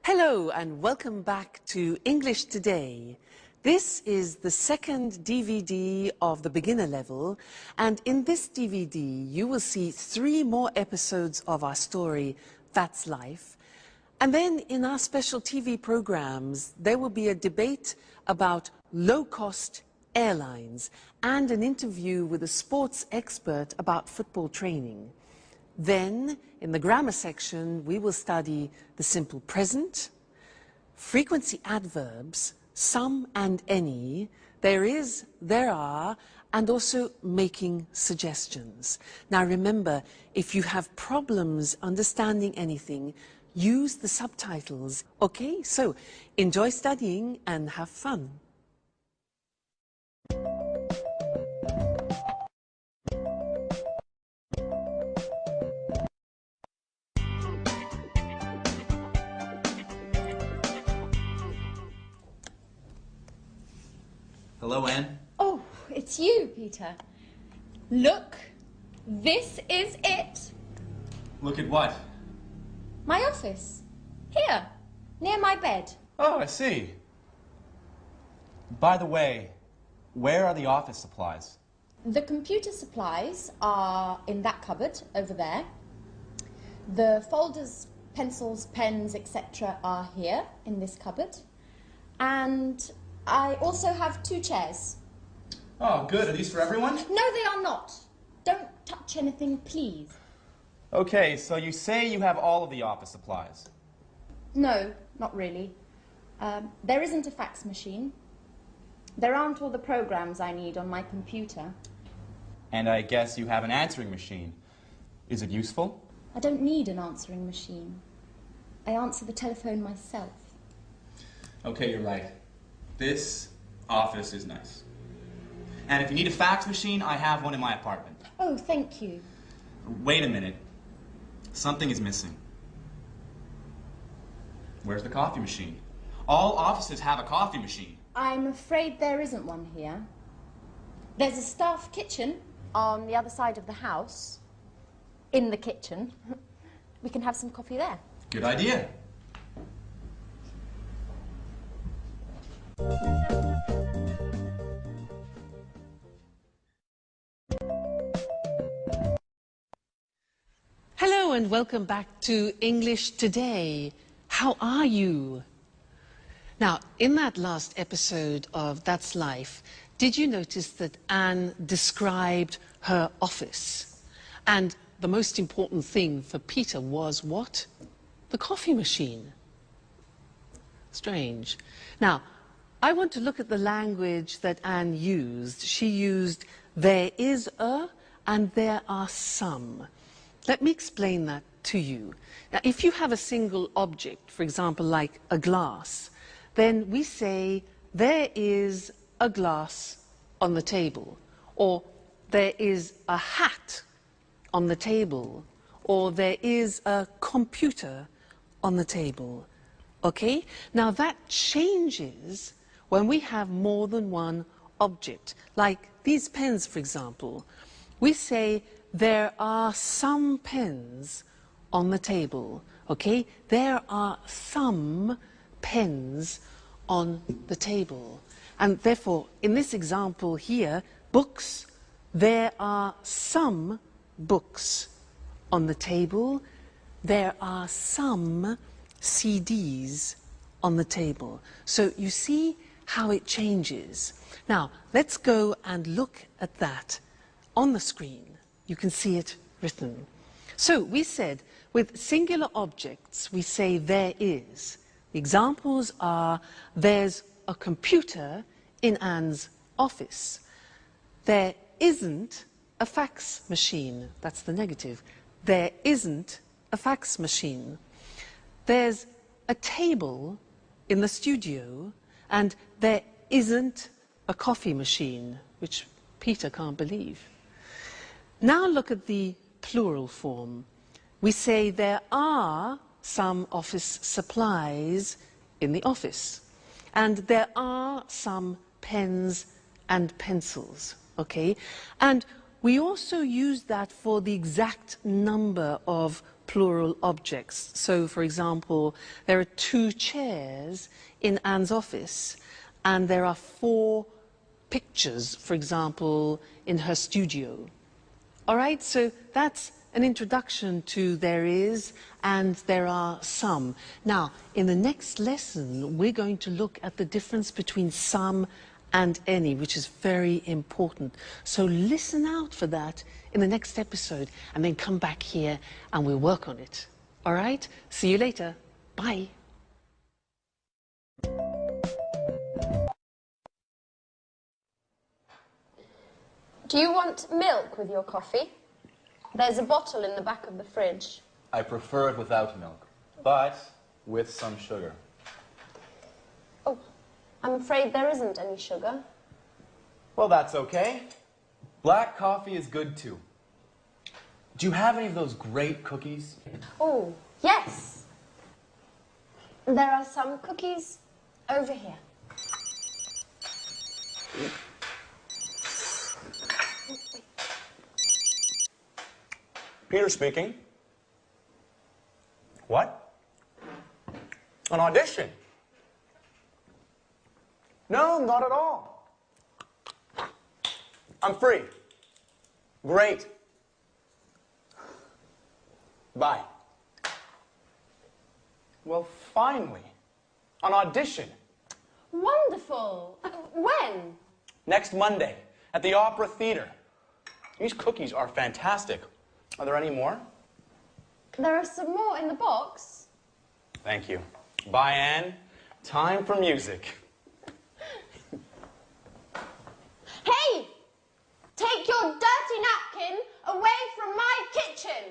Hello and welcome back to English Today. This is the second DVD of the beginner level, and in this DVD you will see 3 more episodes of our story, That's Life. And then in our special TV programs there will be a debate about low-cost airlines and an interview with a sports expert about football training. Then, in the grammar section, we will study the simple present, frequency adverbs, some and any, there is, there are, and also making suggestions. Now remember, if you have problems understanding anything, use the subtitles. Okay, so enjoy studying and have fun. Hello, Anne. Oh, it's you, Peter. Look, this is it. Look at what? My office. Here, near my bed. Oh, I see. By the way, where are the office supplies? The computer supplies are in that cupboard over there. The folders, pencils, pens, etc. are here in this cupboard. And I also have 2 chairs. Oh, good. Are these for everyone? No, they are not. Don't touch anything, please. Okay, so you say you have all of the office supplies. No, not really. There isn't a fax machine. There aren't all the programs I need on my computer. And I guess you have an answering machine. Is it useful? I don't need an answering machine. I answer the telephone myself. Okay, you're right. This office is nice. And if you need a fax machine, I have one in my apartment. Oh, thank you. Wait a minute. Something is missing. Where's the coffee machine? All offices have a coffee machine. I'm afraid there isn't one here. There's a staff kitchen on the other side of the house. In the kitchen. We can have some coffee there. Good idea. Hello and welcome back to English Today. How are you? Now, in that last episode of That's Life, did you notice that Anne described her office? And the most important thing for Peter was what? The coffee machine. Strange. Now, I want to look at the language that Anne used. She used there is a and there are some. Let me explain that to you. Now, if you have a single object, for example, like a glass, then we say there is a glass on the table, or there is a hat on the table, or there is a computer on the table. Okay? Now that changes when we have more than one object. Like these pens, for example. We say there are some pens on the table. Okay? There are some pens on the table. And therefore, in this example here, books, there are some books on the table. There are some CDs on the table. So you see how it changes. Now, let's go and look at that on the screen. You can see it written. So we said, with singular objects, we say there is. The examples are, there's a computer in Anne's office. There isn't a fax machine. That's the negative. There isn't a fax machine. There's a table in the studio, and there isn't a coffee machine, which Peter can't believe. Now look at the plural form. We say there are some office supplies in the office, and there are some pens and pencils, okay? And we also use that for the exact number of plural objects. So, for example, there are 2 chairs in Anne's office, and there are 4 pictures, for example, in her studio. All right, so that's an introduction to there is and there are some. Now, in the next lesson, we're going to look at the difference between some and any, which is very important. So listen out for that in the next episode, and then come back here and we'll work on it. All right? See you later. Bye. Do you want milk with your coffee? There's a bottle in the back of the fridge. I prefer it without milk, but with some sugar. Oh, I'm afraid there isn't any sugar. Well, that's okay. Black coffee is good too. Do you have any of those great cookies? Oh, yes. There are some cookies over here. Peter speaking. What? An audition? No, not at all. I'm free. Great. Bye. Well, finally. An audition. Wonderful. When? Next Monday at the Opera Theater. These cookies are fantastic. Are there any more? There are some more in the box. Thank you. Bye, Anne. Time for music. Hey! Take your dirty napkin away from my kitchen!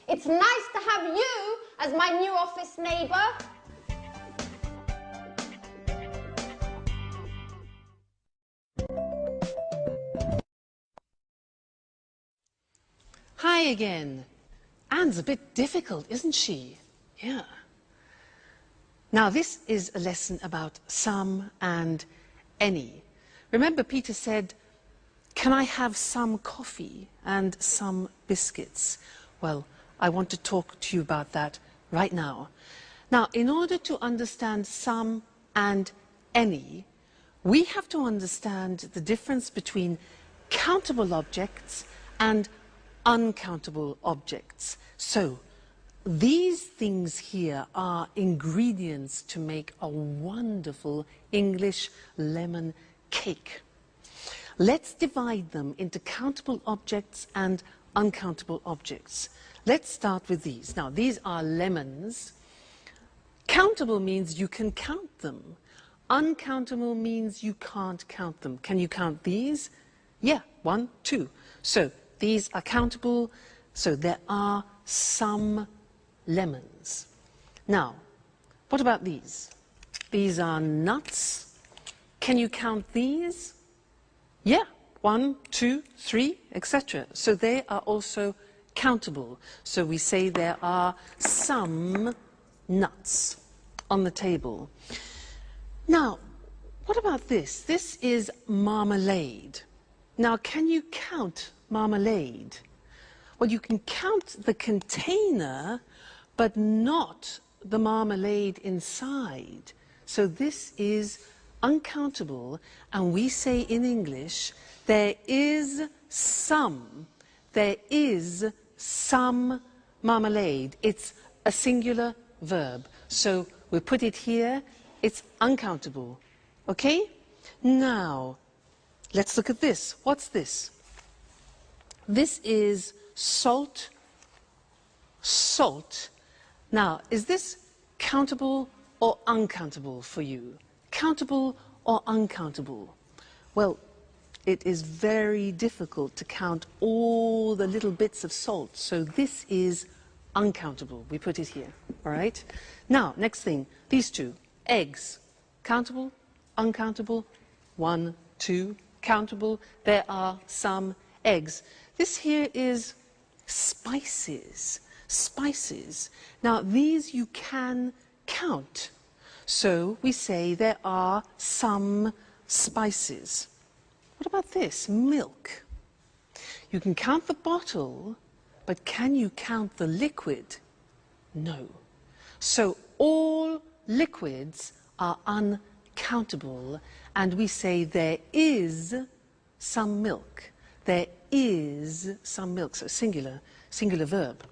It's nice to have you as my new office neighbour. Hi again. Anne's a bit difficult, isn't she? Yeah. Now, this is a lesson about some and any. Remember, Peter said, "Can I have some coffee and some biscuits?" Well, I want to talk to you about that right now. Now, in order to understand some and any, we have to understand the difference between countable objects and uncountable objects. So, these things here are ingredients to make a wonderful English lemon cake. Let's divide them into countable objects and uncountable objects. Let's start with these. Now, these are lemons. Countable means you can count them. Uncountable means you can't count them. Can you count these? Yeah, 1, 2. So, these are countable, so there are some lemons. Now, what about these? These are nuts. Can you count these? Yeah, 1, 2, 3, etc. So they are also countable. So we say there are some nuts on the table. Now, what about this? This is marmalade. Now, can you count marmalade? Well, you can count the container, but not the marmalade inside. So this is uncountable, and we say in English, there is some marmalade. It's a singular verb. So we put it here, it's uncountable. Okay? Now, let's look at this. What's this? This is salt. Salt. Now, is this countable or uncountable for you? Countable or uncountable? Well, it is very difficult to count all the little bits of salt, so this is uncountable. We put it here, all right? Now, next thing, these two, eggs. Countable, uncountable, 1, 2, countable. There are some eggs. This here is spices. Spices. Now, these you can count. So we say there are some spices. What about this? Milk. You can count the bottle, but can you count the liquid? No. So all liquids are uncountable, and we say there is some milk. There is some milk. So singular verb.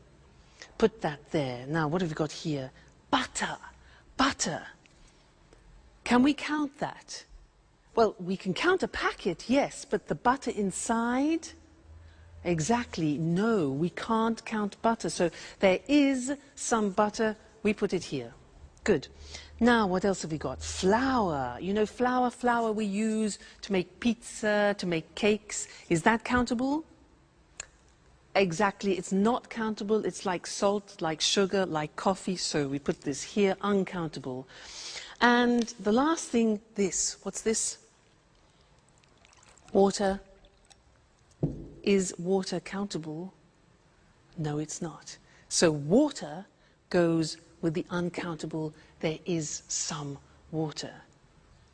Put that there. Now, what have we got here? Butter. Butter. Can we count that? Well, we can count a packet, yes, but the butter inside? Exactly, no, we can't count butter. So there is some butter, we put it here. Good. Now, what else have we got? Flour. You know, flour we use to make pizza, to make cakes. Is that countable? Exactly, it's not countable. It's like salt, like sugar, like coffee. So we put this here, uncountable. And the last thing, this. What's this? Water. Is water countable? No, it's not. So water goes with the uncountable. There is some water.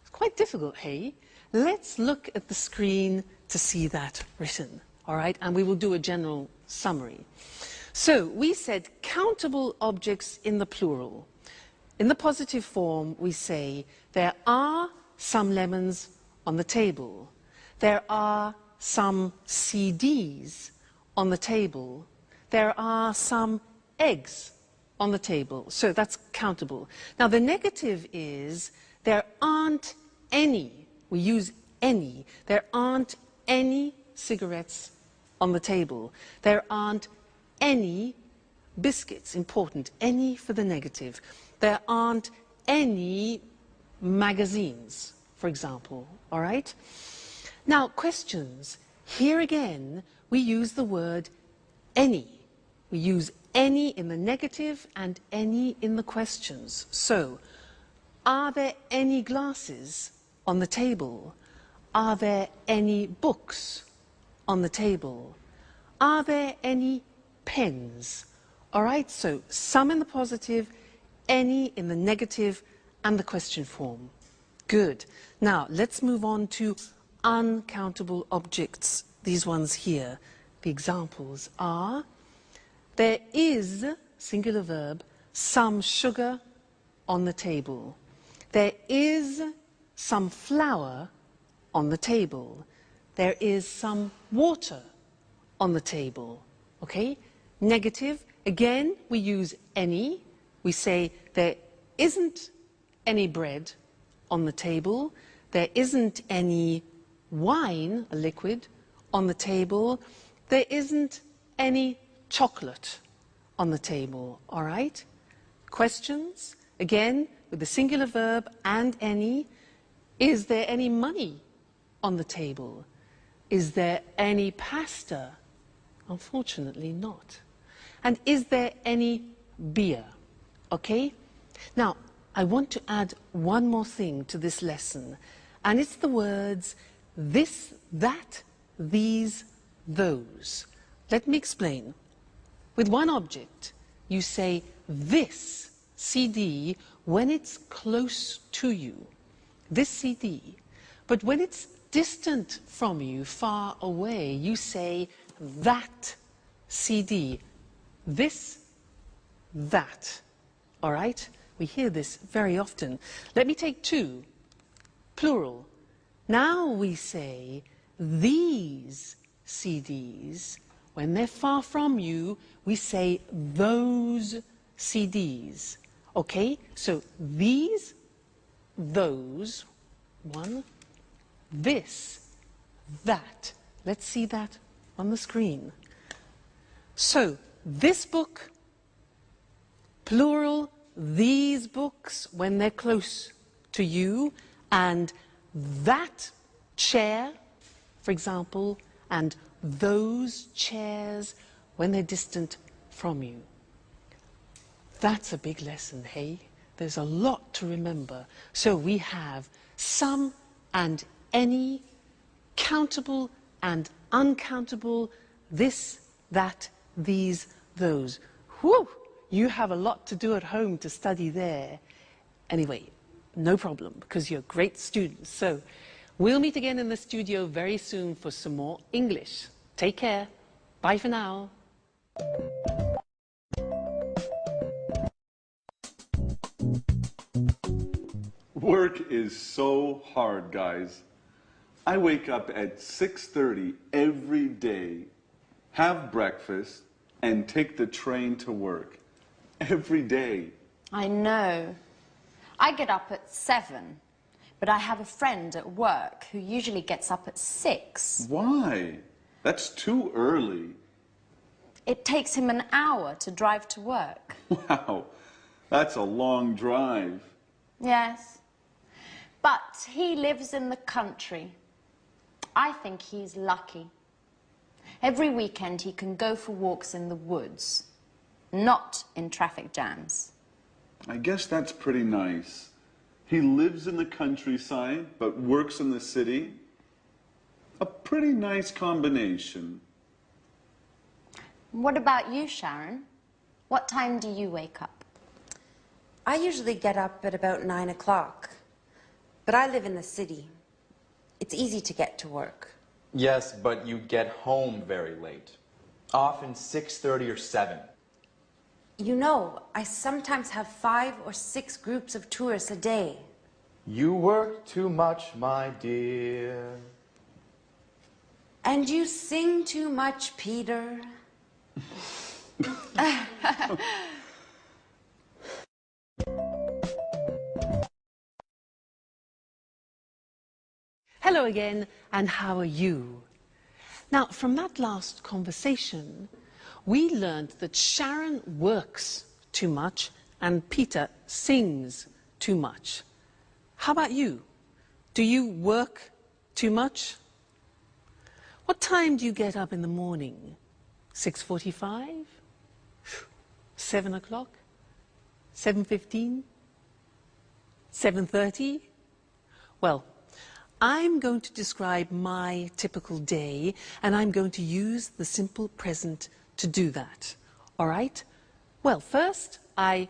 It's quite difficult, hey? Let's look at the screen to see that written, all right? And we will do a general summary. So we said countable objects in the plural. In the positive form, we say there are some lemons on the table. There are some CDs on the table. There are some eggs on the table. So that's countable. Now the negative is there aren't any, we use any, there aren't any cigarettes on the table. There aren't any biscuits, important, any for the negative. There aren't any magazines, for example, all right? Now, questions. Here again, we use the word any. We use any in the negative and any in the questions. So, are there any glasses on the table? Are there any books on the table? Are there any pens? All right, so some in the positive, any in the negative, and the question form. Good. Now, let's move on to uncountable objects. These ones here. The examples are, there is, singular verb, some sugar on the table. There is some flour on the table. There is some water on the table. Okay? Negative, again, we use any. We say there isn't any bread on the table. There isn't any wine, a liquid, on the table. There isn't any chocolate on the table, all right? Questions, again, with the singular verb and any. Is there any money on the table? Is there any pasta? Unfortunately not. And is there any beer? Okay? Now, I want to add one more thing to this lesson, and it's the words this, that, these, those. Let me explain. With one object, you say this CD when it's close to you, this CD. But when it's distant from you, far away, you say that CD, this, that. All right? We hear this very often. Let me take two, plural. Now we say these CDs. When they're far from you, we say those CDs. Okay? So these, those, one, this, that. Let's see that on the screen. So this book, plural, these books when they're close to you, and that chair, for example, and those chairs when they're distant from you. That's a big lesson, hey? There's a lot to remember. So we have some and any, countable and uncountable, this, that, these, those. Whew! You have a lot to do at home to study there. Anyway, no problem, because you're great students. So We'll meet again in the studio very soon for some more English. Take care. Bye for now. Work is so hard, guys. I wake up at 6:30 every day, have breakfast, and take the train to work. Every day. I know. I get up at 7, but I have a friend at work who usually gets up at 6. Why? That's too early. It takes him an hour to drive to work. Wow, that's a long drive. Yes. But he lives in the country. I think he's lucky. Every weekend he can go for walks in the woods, not in traffic jams. I guess that's pretty nice. He lives in the countryside, but works in the city. A pretty nice combination. What about you, Sharon? What time do you wake up? I usually get up at about 9 o'clock, but I live in the city. It's easy to get to work. Yes, but you get home very late. Often 6:30 or 7. You know, I sometimes have 5 or 6 groups of tourists a day. You work too much, my dear. And you sing too much, Peter. Hello again, and how are you? Now, from that last conversation, we learned that Sharon works too much and Peter sings too much. How about you? Do you work too much? What time do you get up in the morning? 6:45? 7 o'clock? 7:15? 7:30? Well, I'm going to describe my typical day, and I'm going to use the simple present to do that. All right? Well, first, I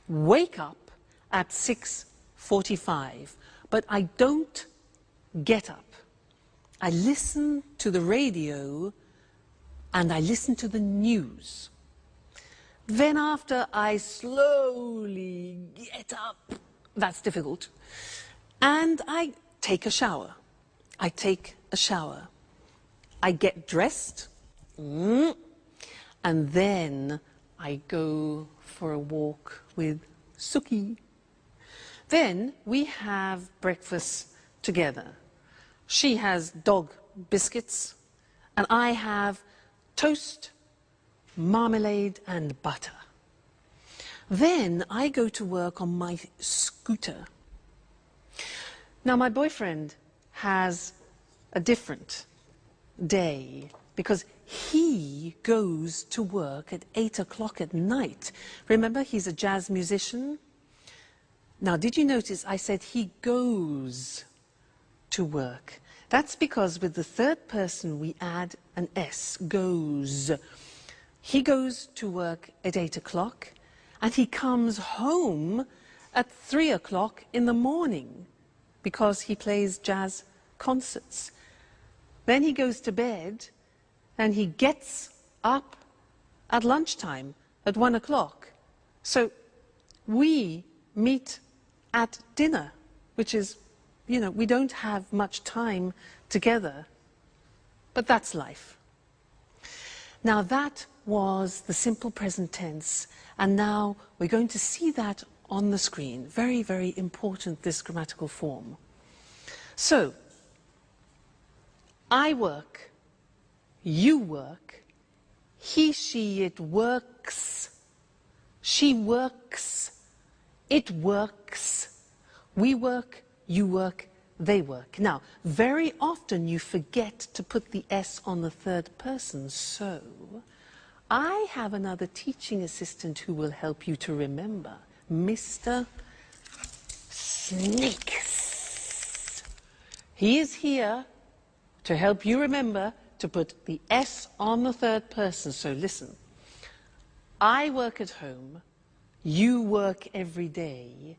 wake up at 6:45, but I don't get up. I listen to the radio, and I listen to the news. Then after, I slowly get up. That's difficult. And I take a shower. I take a shower. I get dressed. And then I go for a walk with Suki. Then we have breakfast together. She has dog biscuits, and I have toast, marmalade, and butter. Then I go to work on my scooter. Now, my boyfriend has a different day because he goes to work at 8 o'clock at night. Remember, he's a jazz musician. Now, did you notice I said he goes to work? That's because with the third person we add an S, goes. He goes to work at 8 o'clock and he comes home at 3 o'clock in the morning because he plays jazz concerts. Then he goes to bed and he gets up at lunchtime at 1 o'clock. So we meet at dinner, which is, you know, we don't have much time together, but that's life. Now that was the simple present tense, and now we're going to see that on the screen. Very, very important, this grammatical form. So, I work, you work, he, she, it works, she works, it works, we work, you work, they work. Now, very often you forget to put the S on the third person, so I have another teaching assistant who will help you to remember, Mr. Snakes. He is here to help you remember to put the S on the third person. So listen, I work at home, you work every day,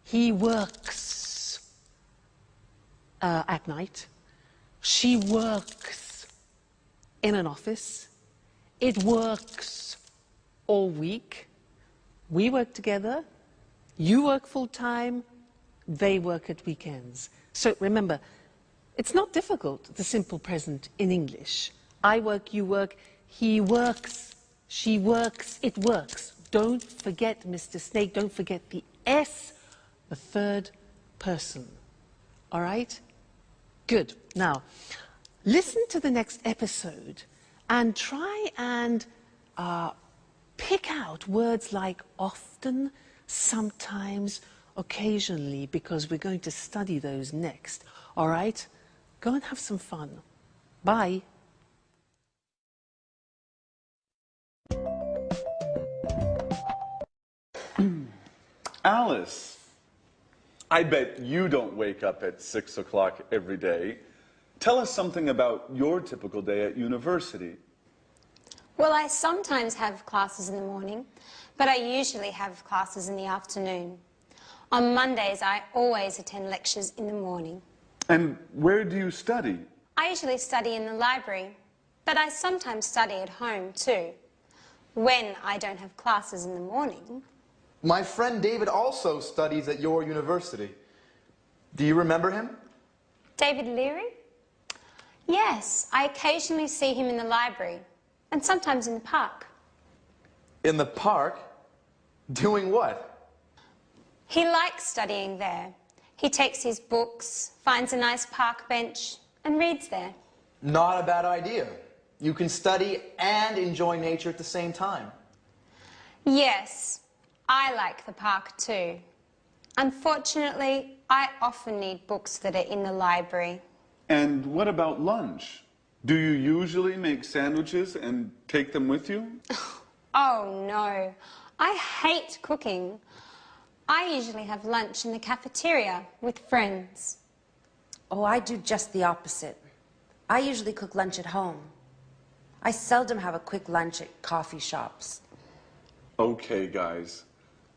he works. at night. She works in an office. It works all week. We work together. You work full-time. They work at weekends. So remember, it's not difficult, the simple present in English. I work, you work, he works, she works, it works. Don't forget, Mr. Snake, don't forget the S, the third person. All right? Good. Now, listen to the next episode and try and pick out words like often, sometimes, occasionally, because we're going to study those next. All right? Go and have some fun. Bye. Alice, I bet you don't wake up at 6 o'clock every day. Tell us something about your typical day at university. Well, I sometimes have classes in the morning, but I usually have classes in the afternoon. On Mondays, I always attend lectures in the morning. And where do you study? I usually study in the library, but I sometimes study at home too, when I don't have classes in the morning. My friend David also studies at your university. Do you remember him? David Leary? Yes, I occasionally see him in the library, and sometimes in the park. In the park? Doing what? He likes studying there. He takes his books, finds a nice park bench, and reads there. Not a bad idea. You can study and enjoy nature at the same time. Yes, I like the park too. Unfortunately, I often need books that are in the library. And what about lunch? Do you usually make sandwiches and take them with you? Oh no, I hate cooking. I usually have lunch in the cafeteria with friends. Oh, I do just the opposite. I usually cook lunch at home. I seldom have a quick lunch at coffee shops. Okay, guys.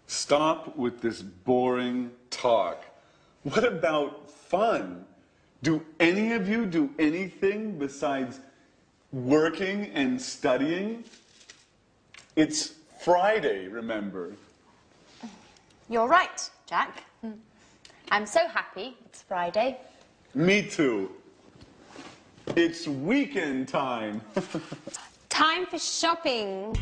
Stop with this boring talk. What about fun? Do any of you do anything besides working and studying? It's Friday, remember? You're right, Jack. I'm so happy it's Friday. Me too. It's weekend time. Time for shopping.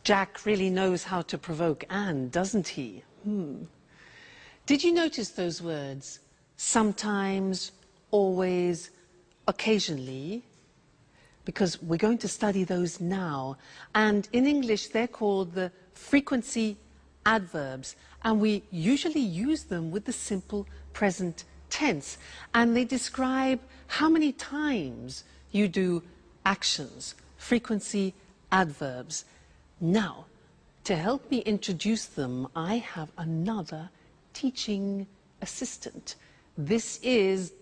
Jack really knows how to provoke Anne, doesn't he? Did you notice those words? Sometimes, always, occasionally? Because we're going to study those now. And in English, they're called the frequency adverbs. And we usually use them with the simple present tense. And they describe how many times you do actions, frequency adverbs. Now, to help me introduce them, I have another teaching assistant. This is,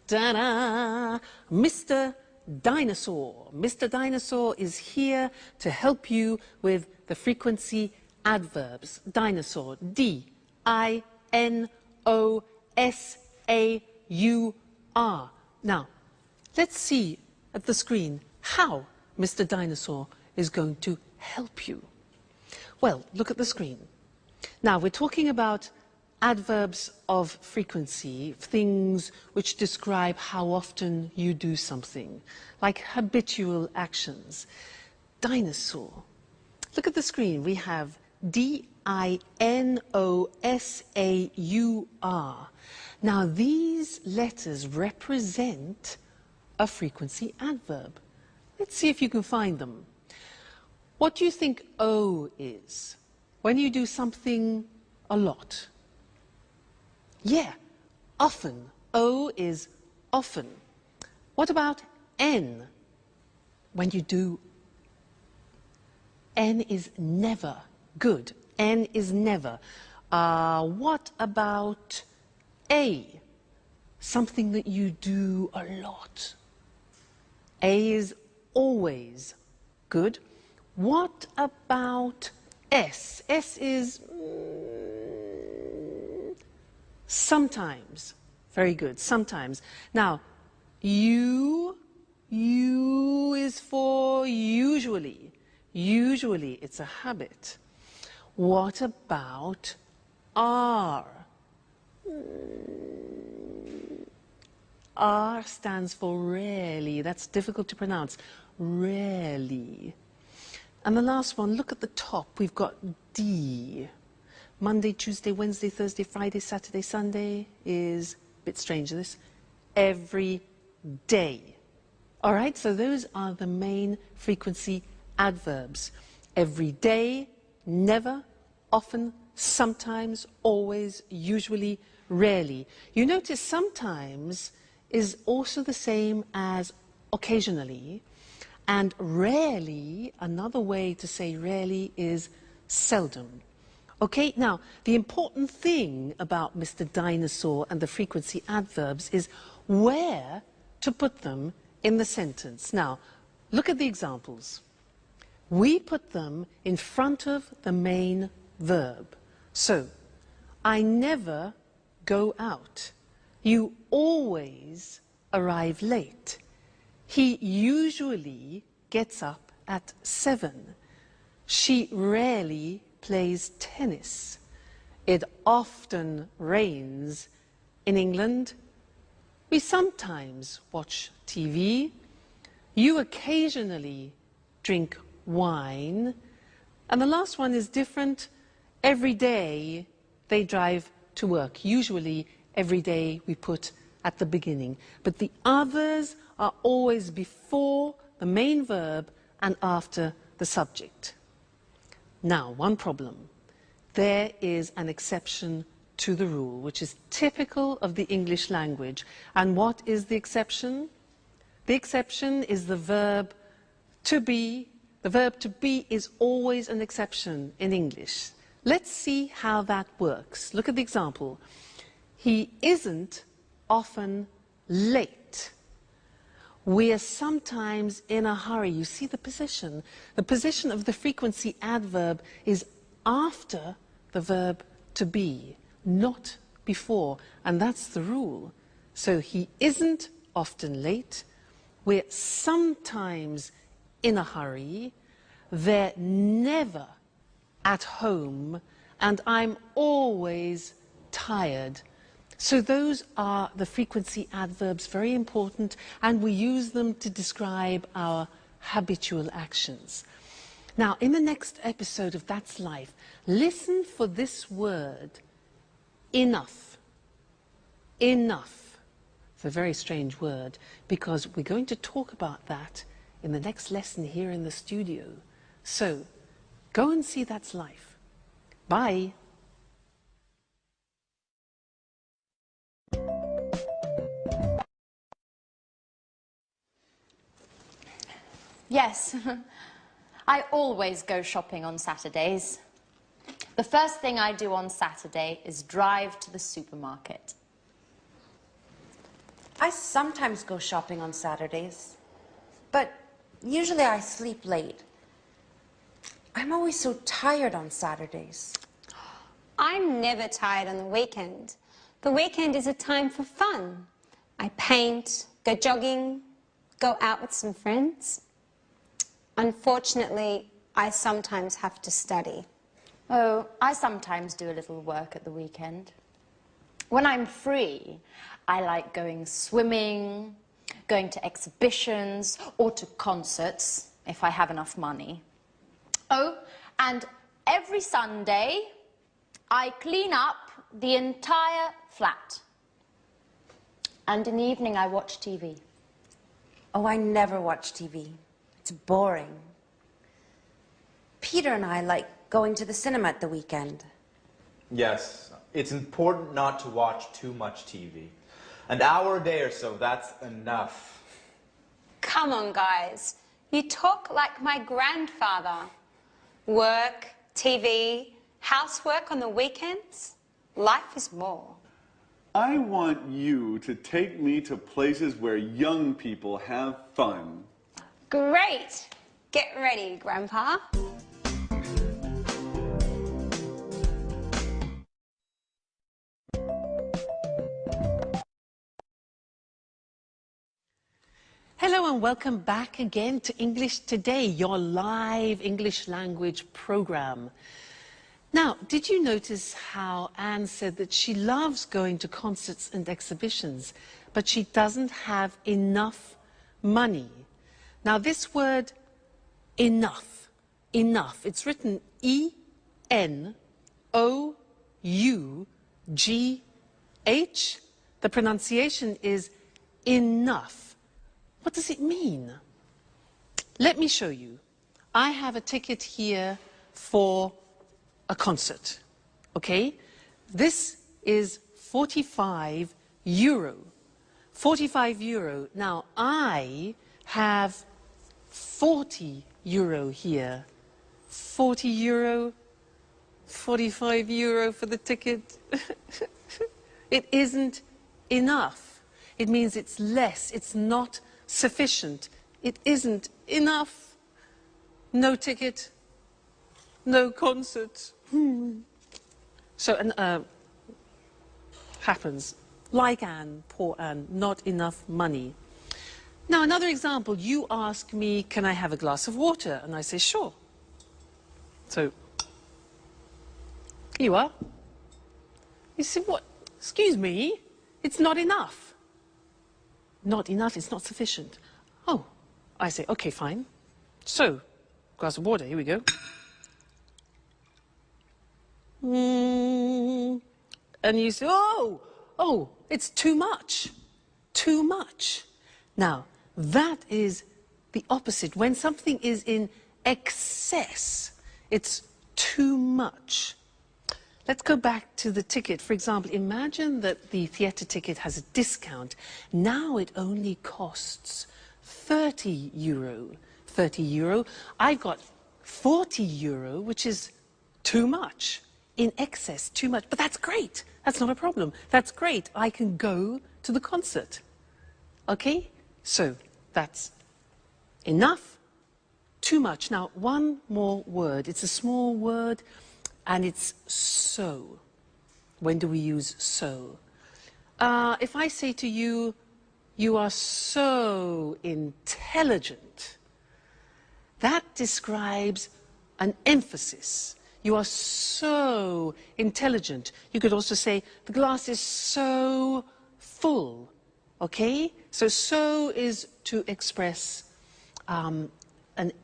ta-da, Mr. Dinosaur. Mr. Dinosaur is here to help you with the frequency adverbs. Dinosaur, D-I-N-O-S-A-U-R. Now, let's see at the screen how Mr. Dinosaur is going to help you. Well, look at the screen. Now, we're talking about adverbs of frequency, things which describe how often you do something, like habitual actions. Dinosaur. Look at the screen. We have D-I-N-O-S-A-U-R. Now, these letters represent a frequency adverb. Let's see if you can find them. What do you think O is? When you do something a lot. Yeah, often. O is often. What about N? When you do, N is never. Good. N is never. What about A? Something that you do a lot. A is always. Good. What about S? S is sometimes. Very good, sometimes. Now, U is for usually. Usually, it's a habit. What about R? R stands for rarely. That's difficult to pronounce. Rarely. And the last one, look at the top. We've got D. Monday, Tuesday, Wednesday, Thursday, Friday, Saturday, Sunday is a bit strange, this. Every day. All right, so those are the main frequency adverbs. Every day, never, often, sometimes, always, usually, rarely. You notice sometimes is also the same as occasionally, and rarely, another way to say rarely is seldom. Okay, now, the important thing about Mr. Dinosaur and the frequency adverbs is where to put them in the sentence. Now, look at the examples. We put them in front of the main verb. So, I never go out. You always arrive late. He usually gets up at 7. She rarely plays tennis. It often rains in England. We sometimes watch TV. You occasionally drink wine. And the last one is different. Every day they drive to work. Usually every day we put at the beginning. But the others are always before the main verb and after the subject. Now, one problem. There is an exception to the rule, which is typical of the English language. And what is the exception? The exception is the verb to be. The verb to be is always an exception in English. Let's see how that works. Look at the example. He isn't often late. We are sometimes in a hurry. You see the position. The position of the frequency adverb is after the verb to be, not before. And that's the rule. So he isn't often late. We're sometimes in a hurry. They're never at home. And I'm always tired. So those are the frequency adverbs, very important, and we use them to describe our habitual actions. Now, in the next episode of That's Life, listen for this word, enough. Enough. It's a very strange word, because we're going to talk about that in the next lesson here in the studio. So, go and see That's Life. Bye. Yes, I always go shopping on Saturdays. The first thing I do on Saturday is drive to the supermarket. I sometimes go shopping on Saturdays, but usually I sleep late. I'm always so tired on Saturdays. I'm never tired on the weekend. The weekend is a time for fun. I paint, go jogging, go out with some friends. Unfortunately, I sometimes have to study. Oh, I sometimes do a little work at the weekend. When I'm free, I like going swimming, going to exhibitions, or to concerts, if I have enough money. Oh, and every Sunday, I clean up the entire flat. And in the evening, I watch TV. Oh, I never watch TV. It's boring. Peter and I like going to the cinema at the weekend. Yes, it's important not to watch too much TV. An hour a day or so, that's enough. Come on, guys. You talk like my grandfather. Work, TV, housework on the weekends. Life is more. I want you to take me to places where young people have fun. Great! Get ready, Grandpa. Hello and welcome back again to English Today, your live English language program. Now, did you notice how Anne said that she loves going to concerts and exhibitions, but she doesn't have enough money? Now, this word enough, it's written E-N-O-U-G-H. The pronunciation is enough. What does it mean? Let me show you. I have a ticket here for a concert, okay? This is 45 euro. 45 euro. Now, I have 40 euro here. 40 euro, 45 euro for the ticket. It isn't enough. It means it's less, it's not sufficient. It isn't enough. No ticket, no concert. So, happens. Like Anne, poor Anne, not enough money. Now, another example, you ask me, can I have a glass of water? And I say, sure. So, here you are. You say, what? Excuse me, it's not enough. Not enough, it's not sufficient. Oh, I say, okay, fine. So, glass of water, here we go. And you say, oh, it's too much. Too much. Now, that is the opposite. When something is in excess, it's too much. Let's go back to the ticket. For example, imagine that the theatre ticket has a discount. Now it only costs 30 euro. 30 euro. I've got 40 euro, which is too much. In excess, too much. But that's great. That's not a problem. That's great. I can go to the concert. Okay? So, that's enough, too much. Now, one more word. It's a small word, and it's so. When do we use so? If I say to you, you are so intelligent, that describes an emphasis. You are so intelligent. You could also say, the glass is so full. Okay? So is to express an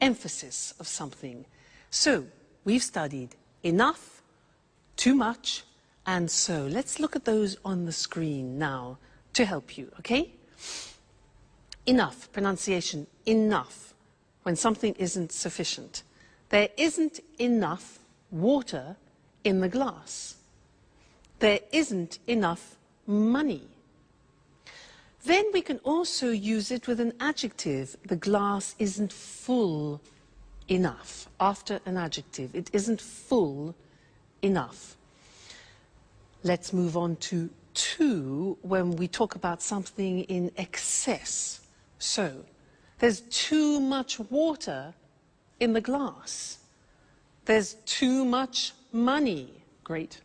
emphasis of something. So, we've studied enough, too much, and so. Let's look at those on the screen now to help you, okay? Enough, pronunciation, enough, when something isn't sufficient. There isn't enough water in the glass. There isn't enough money. Then we can also use it with an adjective. The glass isn't full enough. After an adjective, it isn't full enough. Let's move on to too when we talk about something in excess. So, there's too much water in the glass. There's too much money. Great.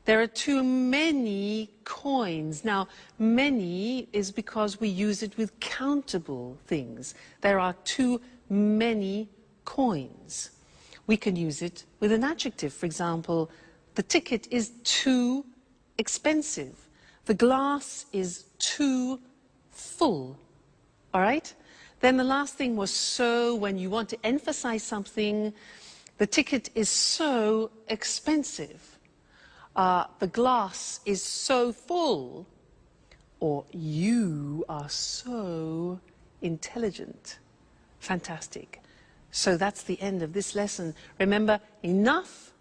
There are too many coins. Now, many is because we use it with countable things. There are too many coins. We can use it with an adjective. For example, the ticket is too expensive. The glass is too full. All right? Then the last thing was so. When you want to emphasize something, the ticket is so expensive. The glass is so full, or you are so intelligent. Fantastic. So that's the end of this lesson. Remember, enough,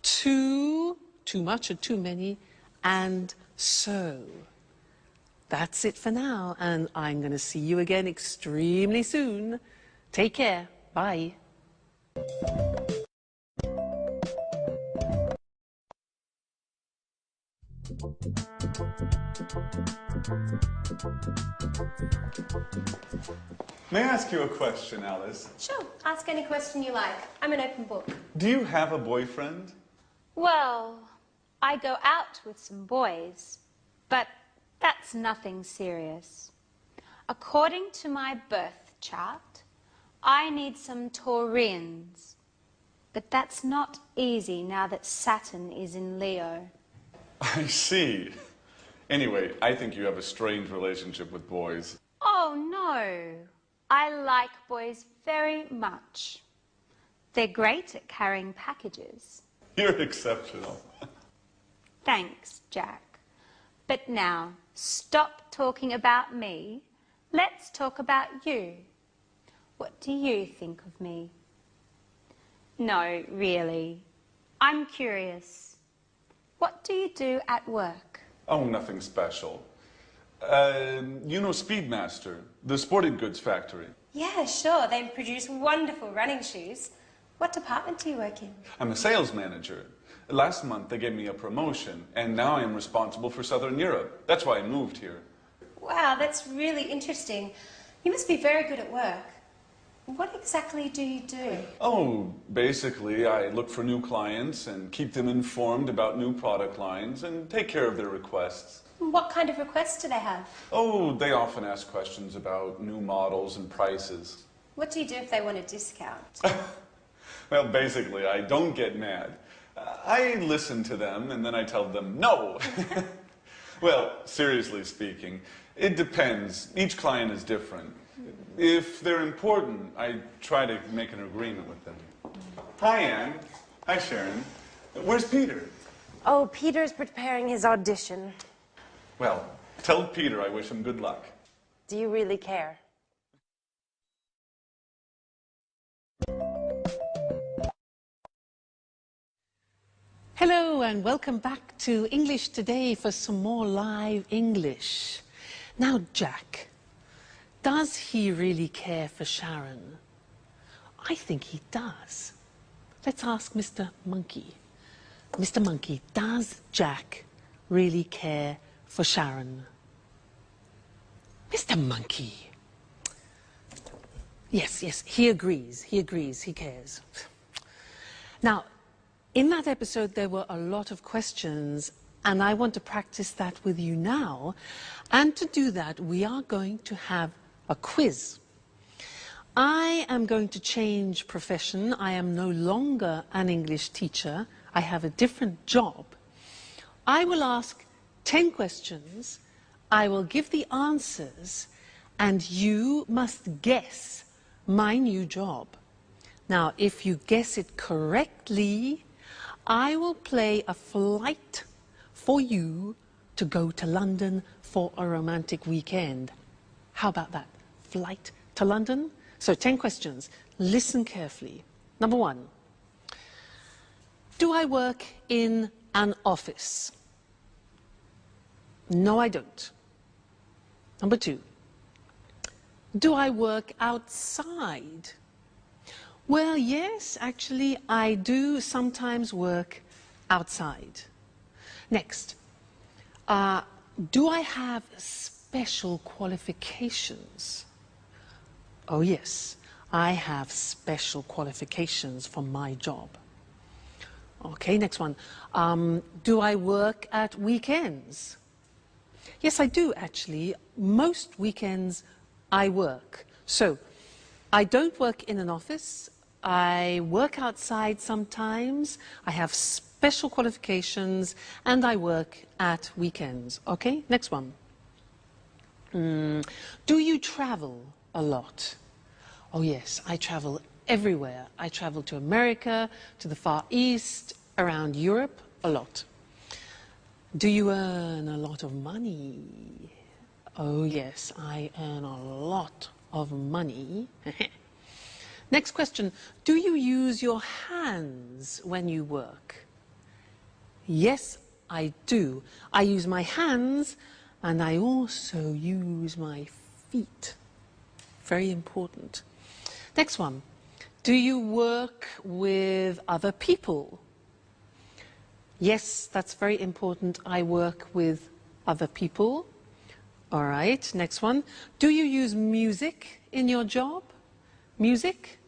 too much or too many, and so. That's it for now, and I'm going to see you again extremely soon. Take care. Bye. May I ask you a question, Alice? Sure, ask any question you like. I'm an open book. Do you have a boyfriend? Well, I go out with some boys, but that's nothing serious. According to my birth chart, I need some Taurians. But that's not easy now that Saturn is in Leo. I see. Anyway, I think you have a strange relationship with boys. Oh, no. I like boys very much. They're great at carrying packages. You're exceptional. Thanks, Jack. But now, stop talking about me. Let's talk about you. What do you think of me? No, really. I'm curious. What do you do at work? Oh, nothing special. You know Speedmaster, the sporting goods factory. Yeah, sure. They produce wonderful running shoes. What department do you work in? I'm a sales manager. Last month they gave me a promotion, and now I'm responsible for Southern Europe. That's why I moved here. Wow, that's really interesting. You must be very good at work. What exactly do you do? Oh, basically I look for new clients and keep them informed about new product lines and take care of their requests. What kind of requests do they have? Oh, they often ask questions about new models and prices. What do you do if they want a discount? Well, basically, I don't get mad. I listen to them and then I tell them no. Well, seriously speaking, it depends. Each client is different. If they're important, I try to make an agreement with them. Hi, Anne. Hi, Sharon. Where's Peter? Oh, Peter's preparing his audition. Well, tell Peter I wish him good luck. Do you really care? Hello and welcome back to English Today for some more live English. Now, Jack, does he really care for Sharon? I think he does. Let's ask Mr. Monkey. Mr. Monkey, does Jack really care for Sharon? Mr. Monkey. Yes, he agrees, he cares. Now, in that episode, there were a lot of questions, and I want to practice that with you now. And to do that, we are going to have a quiz. I am going to change profession. I am no longer an English teacher. I have a different job. I will ask 10 questions. I will give the answers, and you must guess my new job. Now, if you guess it correctly, I will play a flight for you to go to London for a romantic weekend. How about that? Flight to London? So 10 questions. Listen carefully. Number 1. Do I work in an office? No, I don't. Number 2. Do I work outside? Well, yes, actually, I do sometimes work outside. Next, do I have special qualifications? Oh, yes, I have special qualifications for my job. Okay, next one. Do I work at weekends? Yes, I do, actually. Most weekends I work. So, I don't work in an office. I work outside sometimes. I have special qualifications, and I work at weekends. Okay, next one. Do you travel a lot? Oh, yes, I travel everywhere. I travel to America, to the Far East, around Europe, a lot. Do you earn a lot of money? Oh, yes, I earn a lot of money. Next question. Do you use your hands when you work? Yes, I do. I use my hands, and I also use my feet. Very important. Next one. Do you work with other people? Yes, that's very important. I work with other people. All right, next one. Do you use music in your job? Music?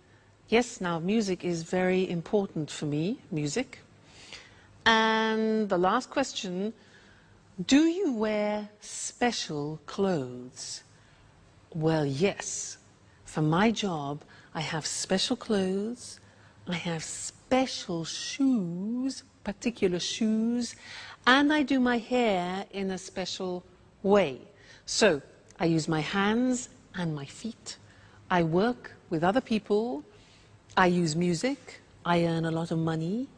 Yes, now music is very important for me, music. And the last question, do you wear special clothes? Well, yes. For my job, I have special clothes, I have special shoes, particular shoes, and I do my hair in a special way. So, I use my hands and my feet. I work with other people. I use music. I earn a lot of money.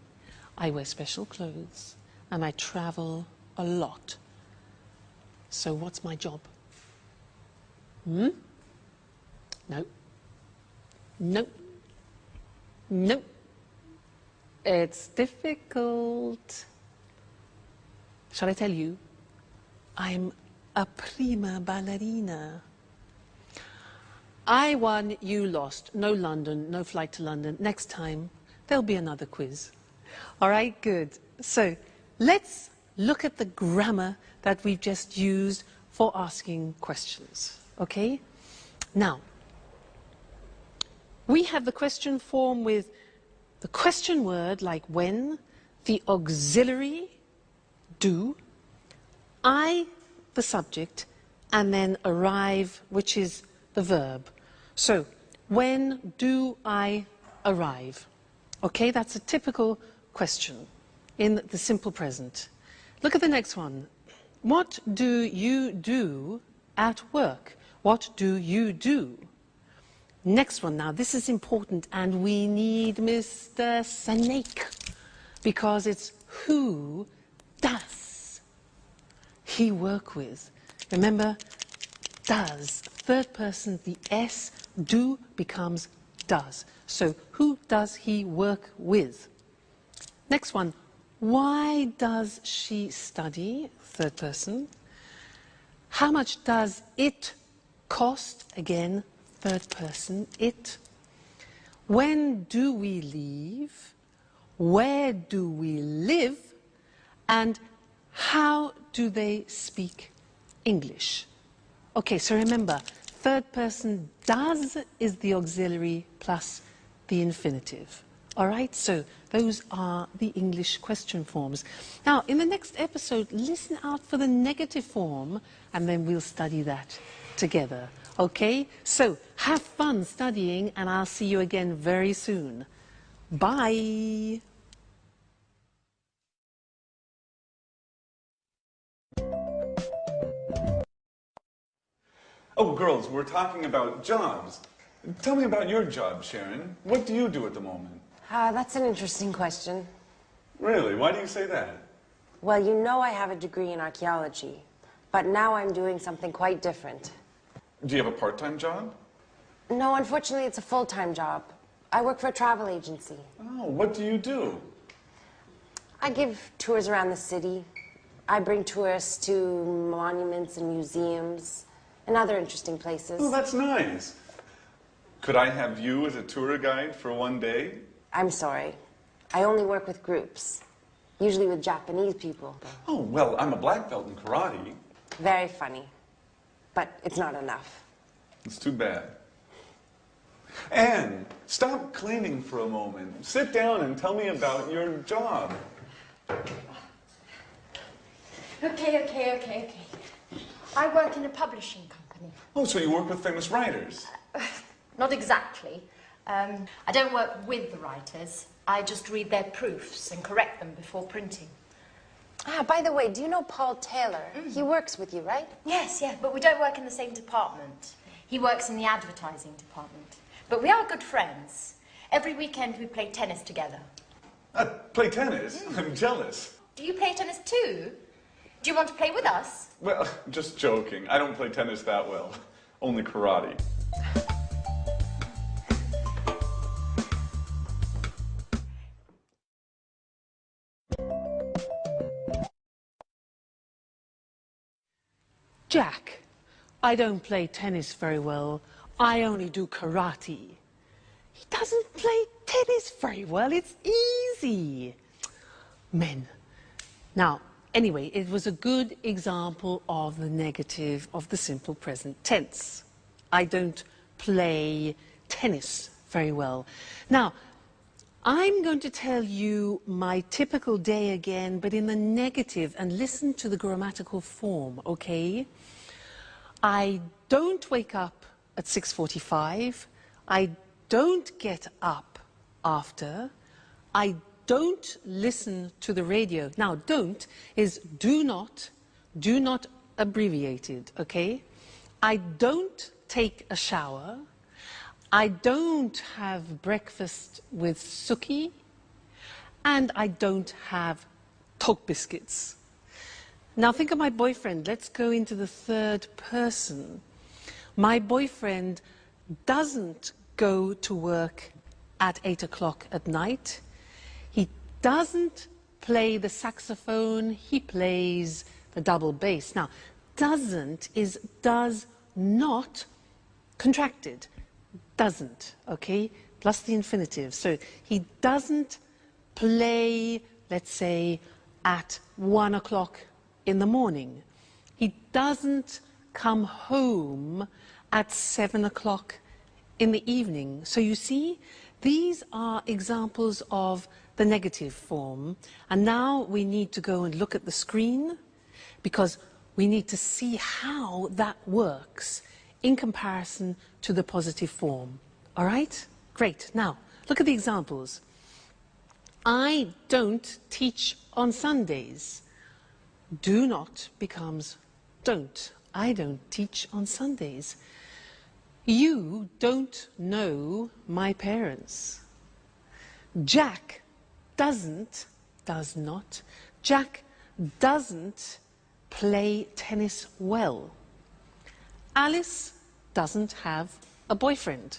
I wear special clothes. And I travel a lot. So, what's my job? No. No. No. It's difficult. Shall I tell you? I'm a prima ballerina. I won, you lost. No London, no flight to London. Next time, there'll be another quiz. All right, good. So, let's look at the grammar that we've just used for asking questions, okay? Now, we have the question form with the question word like when, the auxiliary, do, I, the subject, and then arrive, which is the verb. So, when do I arrive? Okay, that's a typical question in the simple present. Look at the next one. What do you do at work? What do you do? Next one now, this is important, and we need Mr. Snake, because it's who does he work with? Remember, does, third person, the S, do becomes does. So, who does he work with? Next one, why does she study? Third person. How much does it cost? Again, third person, it. When do we leave? Where do we live? And how do they speak English? Okay, so remember, third person does is the auxiliary plus the infinitive. All right, so those are the English question forms. Now, in the next episode, listen out for the negative form, and then we'll study that together. Okay, so have fun studying, and I'll see you again very soon. Bye. Oh, girls, we're talking about jobs. Tell me about your job, Sharon. What do you do at the moment? That's an interesting question. Really? Why do you say that? Well, you know I have a degree in archaeology, but now I'm doing something quite different. Do you have a part-time job? No, unfortunately, it's a full-time job. I work for a travel agency. Oh, what do you do? I give tours around the city. I bring tourists to monuments and museums and other interesting places. Oh, that's nice. Could I have you as a tour guide for one day? I'm sorry. I only work with groups, usually with Japanese people. Oh, well, I'm a black belt in karate. Very funny, but it's not enough. It's too bad. Anne, stop cleaning for a moment. Sit down and tell me about your job. Okay. I work in a publishing company. Oh, so you work with famous writers? Not exactly. I don't work with the writers. I just read their proofs and correct them before printing. By the way, do you know Paul Taylor? He works with you, right? Yes, but we don't work in the same department. He works in the advertising department. But we are good friends. Every weekend we play tennis together. Play tennis? I'm jealous. Do you play tennis too? Do you want to play with us? Well, just joking. I don't play tennis that well. Only karate. Jack, I don't play tennis very well. I only do karate. He doesn't play tennis very well. It's easy. Men. Now, Anyway, it was a good example of the negative of the simple present tense. I don't play tennis very well. Now, I'm going to tell you my typical day again, but in the negative, and listen to the grammatical form, okay? I don't wake up at 6:45. I don't get up after. I don't listen to the radio. Now, don't is do not abbreviated, okay? I don't take a shower. I don't have breakfast with Suki. And I don't have Tok biscuits. Now, think of my boyfriend. Let's go into the third person. My boyfriend doesn't go to work at 8 o'clock at night. He doesn't play the saxophone, he plays the double bass. Now, doesn't is does not contracted. Doesn't, okay? Plus the infinitive. So he doesn't play, let's say, at 1 o'clock in the morning. He doesn't come home at 7 o'clock in the evening. So you see, these are examples of the negative form. And now we need to go and look at the screen because we need to see how that works in comparison to the positive form. All right? Great. Now, look at the examples. I don't teach on Sundays. Do not becomes don't. I don't teach on Sundays. You don't know my parents. Jack doesn't, does not. Jack doesn't play tennis well. Alice doesn't have a boyfriend.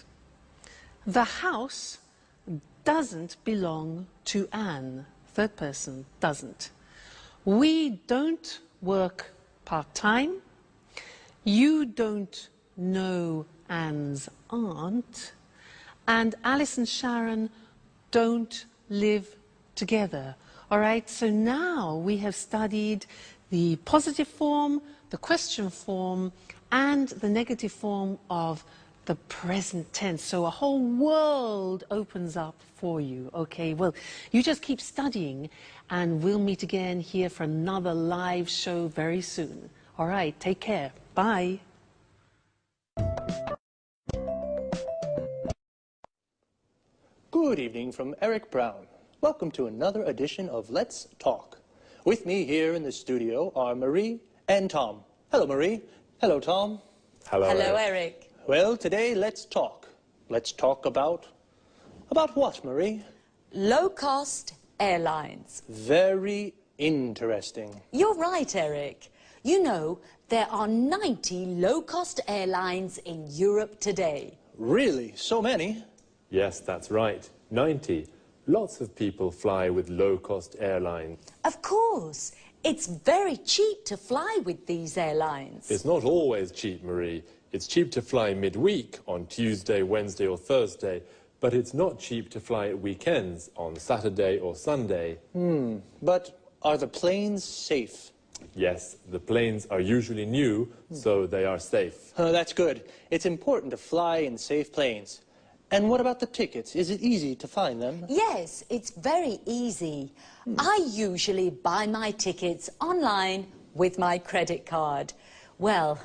The house doesn't belong to Anne. Third person, doesn't. We don't work part-time. You don't know Anne's aunt. And Alice and Sharon don't live together. All right, so now we have studied the positive form, the question form, and the negative form of the present tense. So a whole world opens up for you, okay? Well, you just keep studying and we'll meet again here for another live show very soon. All right, take care. Bye. Good evening from Eric Brown. Welcome to another edition of Let's Talk. With me here in the studio are Marie and Tom. Hello, Marie. Hello, Tom. Hello, Eric. Well, today, let's talk. Let's talk about what, Marie? Low-cost airlines. Very interesting. You're right, Eric. You know, there are 90 low-cost airlines in Europe today. Really? So many? Yes, that's right. 90. Lots of people fly with low-cost airlines. Of course. It's very cheap to fly with these airlines. It's not always cheap, Marie. It's cheap to fly midweek on Tuesday, Wednesday or Thursday, but it's not cheap to fly at weekends on Saturday or Sunday. But are the planes safe? Yes, the planes are usually new, so they are safe. That's good. It's important to fly in safe planes. And what about the tickets? Is it easy to find them? Yes, it's very easy. I usually buy my tickets online with my credit card. Well,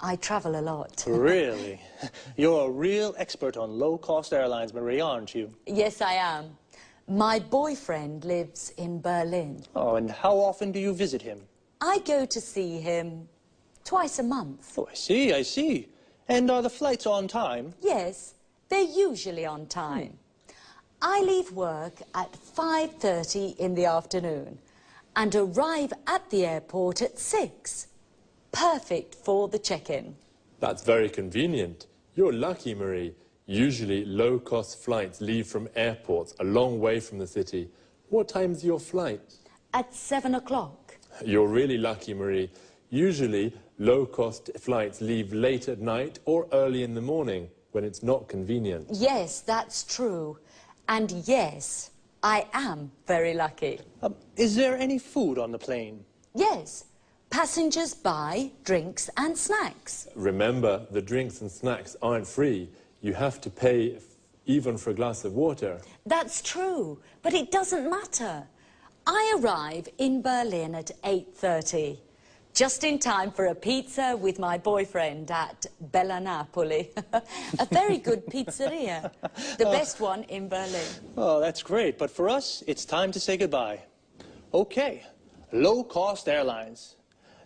I travel a lot. Really? You're a real expert on low-cost airlines, Marie, aren't you? Yes, I am. My boyfriend lives in Berlin. Oh, and how often do you visit him? I go to see him twice a month. Oh, I see. And are the flights on time? Yes, they're usually on time. I leave work at 5:30 in the afternoon and arrive at the airport at 6. Perfect for the check-in. That's very convenient. You're lucky, Marie. Usually low-cost flights leave from airports a long way from the city. What time's your flight? At 7 o'clock. You're really lucky, Marie. Usually low-cost flights leave late at night or early in the morning when it's not convenient. Yes, that's true. And yes, I am very lucky. Is there any food on the plane? Yes, passengers buy drinks and snacks. Remember, the drinks and snacks aren't free. You have to pay even for a glass of water. That's true, but it doesn't matter. I arrive in Berlin at 8:30, just in time for a pizza with my boyfriend at Bella Napoli. A very good pizzeria, the best one in Berlin. Oh, that's great, but for us, it's time to say goodbye. Okay, low-cost airlines.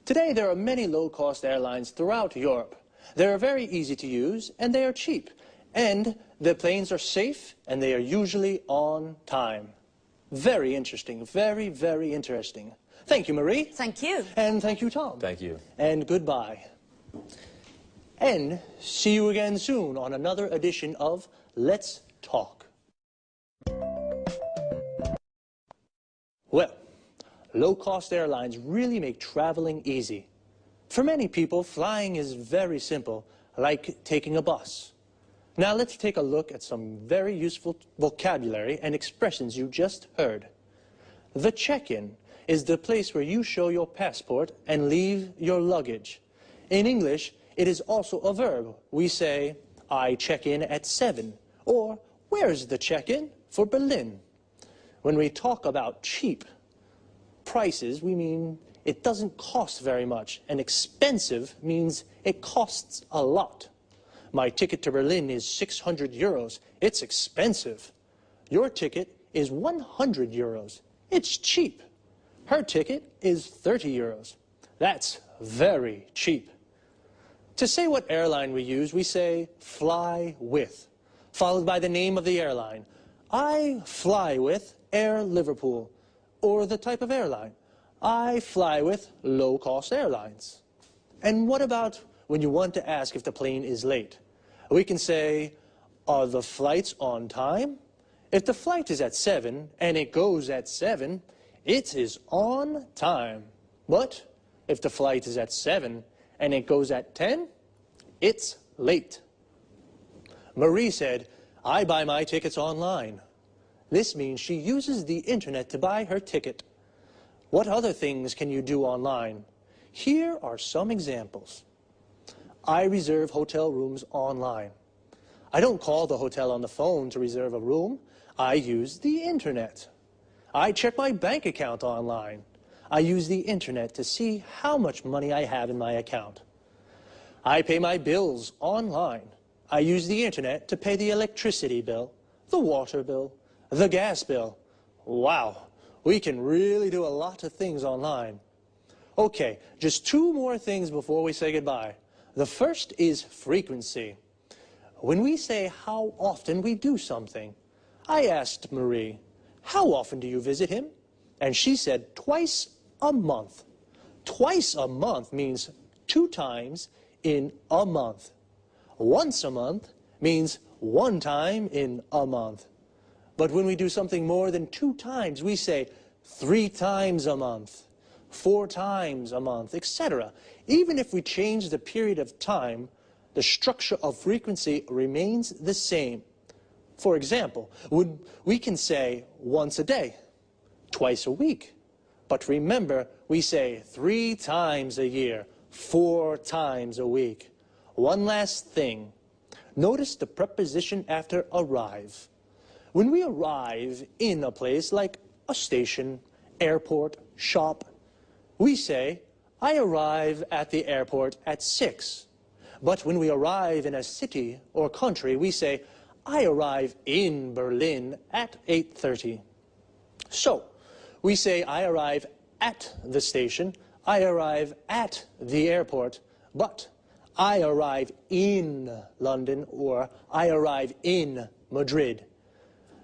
Today, there are many low-cost airlines throughout Europe. They are very easy to use, and they are cheap. And the planes are safe, and they are usually on time. Very interesting. Very, very interesting. Thank you, Marie. Thank you. And thank you, Tom. Thank you. And goodbye. And see you again soon on another edition of Let's Talk. Well, low-cost airlines really make traveling easy. For many people, flying is very simple, like taking a bus. Now let's take a look at some very useful vocabulary and expressions you just heard. The check-in is the place where you show your passport and leave your luggage. In English, it is also a verb. We say, I check in at 7, or where's the check-in for Berlin? When we talk about cheap prices, we mean it doesn't cost very much, and expensive means it costs a lot. My ticket to Berlin is 600 euros. It's expensive. Your ticket is 100 euros. It's cheap. Her ticket is 30 euros. That's very cheap. To say what airline we use, we say fly with, followed by the name of the airline. I fly with Air Liverpool, or the type of airline. I fly with low-cost airlines. And what about when you want to ask if the plane is late? We can say, are the flights on time? If the flight is at 7 and it goes at 7, it is on time. But if the flight is at 7 and it goes at 10, it's late. Marie said, I buy my tickets online. This means she uses the internet to buy her ticket. What other things can you do online? Here are some examples. I reserve hotel rooms online. I don't call the hotel on the phone to reserve a room. I use the internet. I check my bank account online. I use the internet to see how much money I have in my account. I pay my bills online. I use the internet to pay the electricity bill, the water bill, the gas bill. Wow, we can really do a lot of things online. Okay, just 2 more things before we say goodbye. The first is frequency. When we say how often we do something, I asked Marie, how often do you visit him? And she said twice a month. Twice a month means 2 times in a month. Once a month means 1 time in a month. But when we do something more than 2 times, we say 3 times a month, 4 times a month, etc. Even if we change the period of time, the structure of frequency remains the same. For example, we can say once a day, twice a week. But remember, we say 3 times a year, 4 times a week. One last thing. Notice the preposition after arrive. When we arrive in a place like a station, airport, shop, we say, I arrive at the airport at 6. But when we arrive in a city or country, we say, I arrive in Berlin at 8:30. So, we say, I arrive at the station, I arrive at the airport, but I arrive in London or I arrive in Madrid.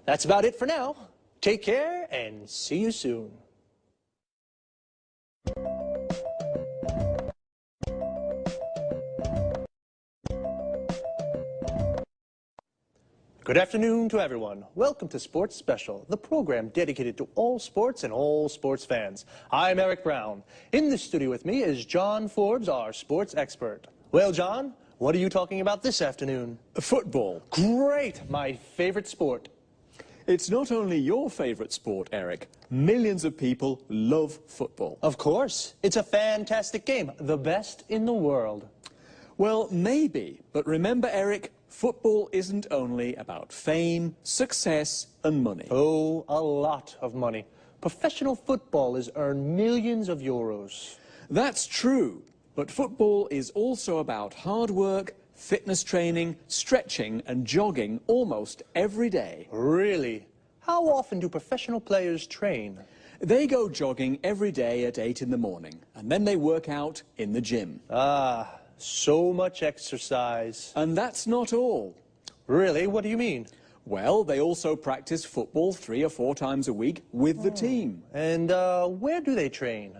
That's about it for now. Take care and see you soon. Good afternoon to everyone. Welcome to Sports Special, the program dedicated to all sports and all sports fans. I'm Eric Brown. In the studio with me is John Forbes, our sports expert. Well, John, what are you talking about this afternoon? Football. Great, my favorite sport. It's not only your favourite sport, Eric. Millions of people love football. Of course. It's a fantastic game. The best in the world. Well, maybe. But remember, Eric, football isn't only about fame, success and money. Oh, a lot of money. Professional footballers earn millions of euros. That's true. But football is also about hard work, fitness training, stretching and jogging almost every day. Really? How often do professional players train? They go jogging every day at 8 in the morning, and then they work out in the gym. Ah, so much exercise. And that's not all. Really? What do you mean? Well, they also practice football 3 or 4 times a week with the team. And where do they train?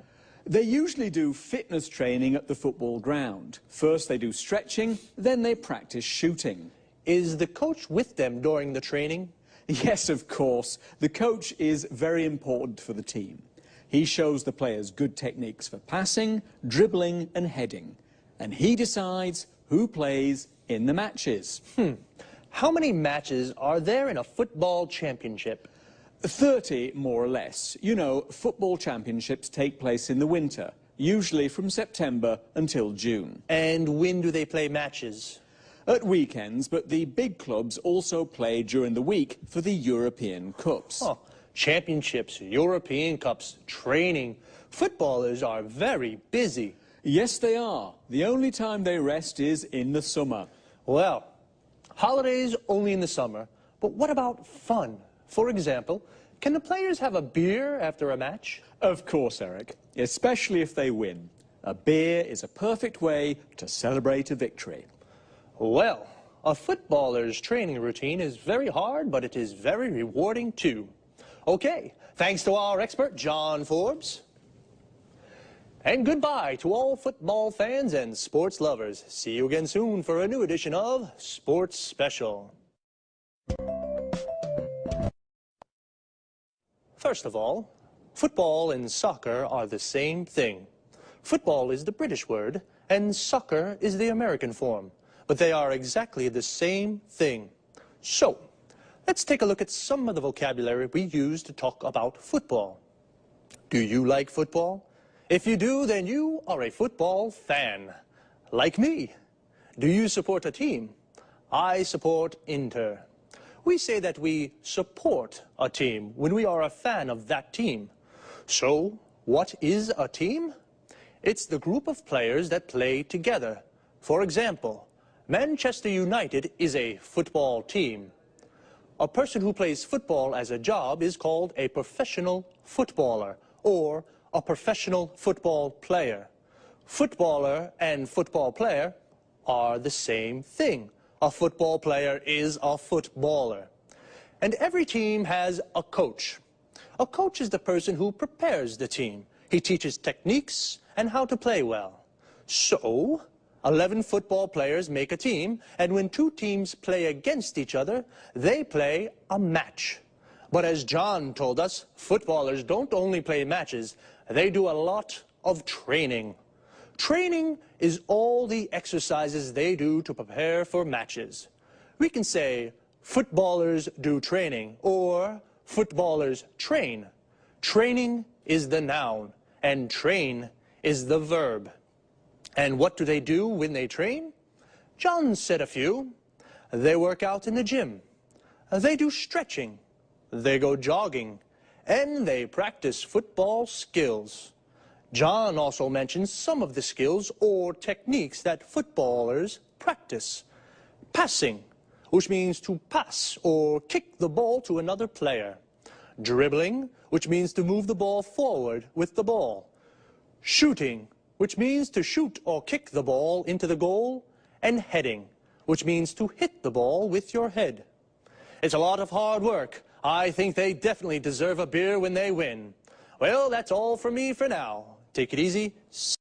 They usually do fitness training at the football ground. First they do stretching, then they practice shooting. Is the coach with them during the training? Yes, of course. The coach is very important for the team. He shows the players good techniques for passing, dribbling and heading. And he decides who plays in the matches. How many matches are there in a football championship? 30, more or less. You know, football championships take place in the winter, usually from September until June. And when do they play matches? At weekends, but the big clubs also play during the week for the European Cups. Oh, championships, European Cups, training. Footballers are very busy. Yes, they are. The only time they rest is in the summer. Well, holidays only in the summer, but what about fun? For example, can the players have a beer after a match? Of course, Eric, especially if they win. A beer is a perfect way to celebrate a victory. Well, a footballer's training routine is very hard, but it is very rewarding too. Okay, thanks to our expert, John Forbes. And goodbye to all football fans and sports lovers. See you again soon for a new edition of Sports Special. First of all, football and soccer are the same thing. Football is the British word, and soccer is the American form. But they are exactly the same thing. So, let's take a look at some of the vocabulary we use to talk about football. Do you like football? If you do, then you are a football fan. Like me. Do you support a team? I support Inter. We say that we support a team when we are a fan of that team. So, what is a team? It's the group of players that play together. For example, Manchester United is a football team. A person who plays football as a job is called a professional footballer or a professional football player. Footballer and football player are the same thing. A football player is a footballer. And every team has a coach. A coach is the person who prepares the team. He teaches techniques and how to play well. So, 11 football players make a team, and when 2 teams play against each other, they play a match. But as John told us, footballers don't only play matches, they do a lot of training. Training is all the exercises they do to prepare for matches. We can say, footballers do training, or footballers train. Training is the noun, and train is the verb. And what do they do when they train? John said a few. They work out in the gym. They do stretching. They go jogging. And they practice football skills. John also mentions some of the skills or techniques that footballers practice. Passing, which means to pass or kick the ball to another player. Dribbling, which means to move the ball forward with the ball. Shooting, which means to shoot or kick the ball into the goal. And heading, which means to hit the ball with your head. It's a lot of hard work. I think they definitely deserve a beer when they win. Well, that's all from me for now. Take it easy. See